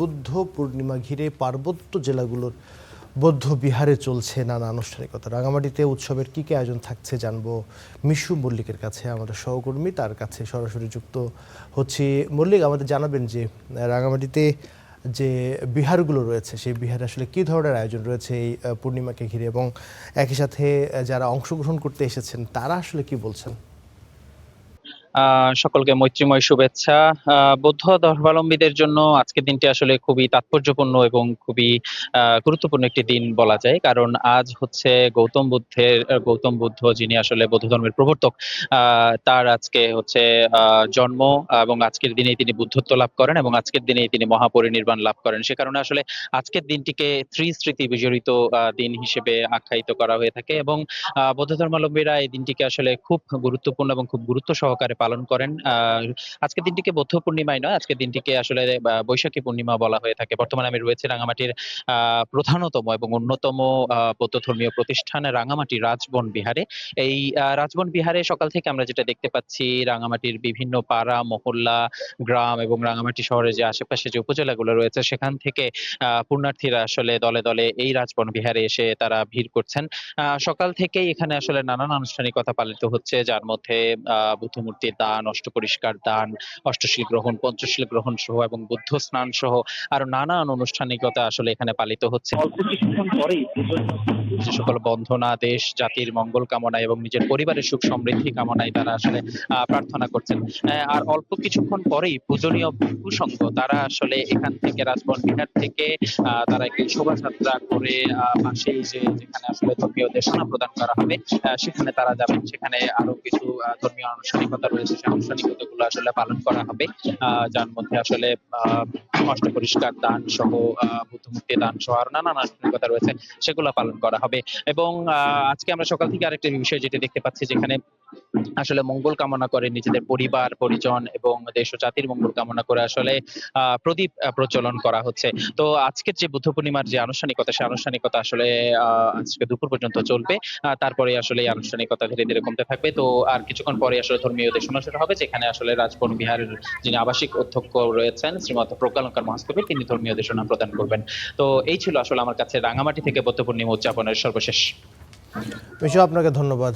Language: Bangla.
বুদ্ধ পূর্ণিমা ঘিরে পার্বত্য জেলাগুলোর বৌদ্ধ বিহারে চলছে নানা আনুষ্ঠানিকতা। রাঙামাটিতে উৎসবের কি আয়োজন থাকছে জানবো মিশু মল্লিকের কাছে, আমাদের সহকর্মী, তার কাছে সরাসরি যুক্ত হচ্ছে। মল্লিক, আমাদের জানাবেন যে রাঙামাটিতে যে বিহারগুলো রয়েছে সেই বিহারে আসলে কি ধরনের আয়োজন রয়েছে এই পূর্ণিমাকে ঘিরে, এবং একই সাথে যারা অংশগ্রহণ করতে এসেছেন তারা আসলে কি বলছেন? সকলকে মৈত্রীময় শুভেচ্ছা। বৌদ্ধ ধর্মাবলম্বীদের জন্য আজকের দিনটি আসলে খুবই তাৎপর্যপূর্ণ এবং খুবই গুরুত্বপূর্ণ একটি দিন বলা যায়। কারণ আজ হচ্ছে গৌতম বুদ্ধ, যিনি আসলে বৌদ্ধ ধর্মের প্রবর্তক, তার আজকে হচ্ছে জন্ম, এবং আজকের দিনেই তিনি বুদ্ধত্ব লাভ করেন এবং আজকের দিনেই তিনি মহাপরিনির্বাণ লাভ করেন। সে কারণে আসলে আজকের দিনটিকে ত্রিস্মৃতি বিজড়িত দিন হিসেবে আখ্যায়িত করা হয়ে থাকে, এবং বৌদ্ধ ধর্মাবলম্বীরা এই দিনটিকে আসলে খুব গুরুত্বপূর্ণ এবং খুব গুরুত্ব সহকারে পালন করেন। আজকের দিনটিকে বৌদ্ধ পূর্ণিমায় নয়, আজকের দিনটিকে আসলে বৈশাখী পূর্ণিমা বলা হয়ে থাকে। বর্তমানে আমি রয়েছে রাঙামাটির প্রধানতম এবং অন্যতম বৌদ্ধ ধর্মীয় প্রতিষ্ঠান রাঙামাটি রাজবন বিহারে। এই রাজবন বিহারে সকাল থেকে আমরা যেটা দেখতে পাচ্ছি, রাঙামাটির বিভিন্ন পাড়া মহল্লা, গ্রাম এবং রাঙামাটি শহরের যে আশেপাশে যে উপজেলাগুলো রয়েছে সেখান থেকে পুণ্যার্থীরা আসলে দলে দলে এই রাজবন বিহারে এসে তারা ভিড় করছেন। সকাল থেকেই এখানে আসলে নানান আনুষ্ঠানিকতা পালিত হচ্ছে, যার মধ্যে বুদ্ধ মূর্তির দান, অষ্টপরিষ্কার দান, অষ্টশীল গ্রহণ, পঞ্চশীল গ্রহণ সহ এবং বুদ্ধ স্নান সহ আরো নানান আনুষ্ঠানিকতা আসলে এখানে পালিত হচ্ছে। অল্প কিছুক্ষণ পরেই যে সকল বন্ধনা দেশ জাতির মঙ্গল কামনায় এবং নিজের পরিবারের সুখ সমৃদ্ধি কামনায় তারা আসলে প্রার্থনা করছেন। আর অল্প কিছুক্ষণ পরেই পূজনীয় ভিক্ষু সংঘ তারা আসলে এখান থেকে রাজবন বিহার থেকে তারা একটি শোভাযাত্রা করে পাশেই যেখানে আসলে ধর্মীয় দেশনা প্রদান করা হবে সেখানে তারা যাবেন। সেখানে আরো কিছু ধর্মীয় আনুষ্ঠানিকতা রয়েছে, সেই আনুষ্ঠানিকতা গুলো আসলে পালন করা হবে, যার মধ্যে আসলে অষ্টপরিষ্কার দান সহ বুদ্ধ মূর্তি দান সহ আরো নানান আনুষ্ঠানিকতা রয়েছে, সেগুলো পালন করা হবে। এবং আজকে আমরা সকাল থেকে আরেকটা বিষয় যেটা দেখতে পাচ্ছি, যেখানে আসলে মঙ্গল কামনা করে নিজেদের পরিবার পরিজন এবং দেশ ও জাতির মঙ্গল কামনা করে আসলে প্রদীপ প্রজ্বলন করা হচ্ছে। তো আজকের যে বুদ্ধ পূর্ণিমার যে আনুষ্ঠানিকতা, সেই আনুষ্ঠানিকতা আসলে আজকে দুপুর পর্যন্ত চলবে। তারপরে আসলে এই আনুষ্ঠানিকতা ধীরে ধীরে কমতে থাকবে। তো আর কিছুক্ষণ পরে আসলে ধর্মীয় দেশনা শুরু হবে, যেখানে আসলে রাজবন বিহারের যিনি আবাসিক অধ্যক্ষ রয়েছেন শ্রীমত প্রজ্ঞালঙ্কার মহাস্থবির, তিনি ধর্মীয় দেশনা প্রদান করবেন। তো এই ছিল আসলে আমার কাছে রাঙামাটি থেকে বৌদ্ধ পূর্ণিমা উদযাপনের সর্বশেষ। মিশু, আপনাকে ধন্যবাদ।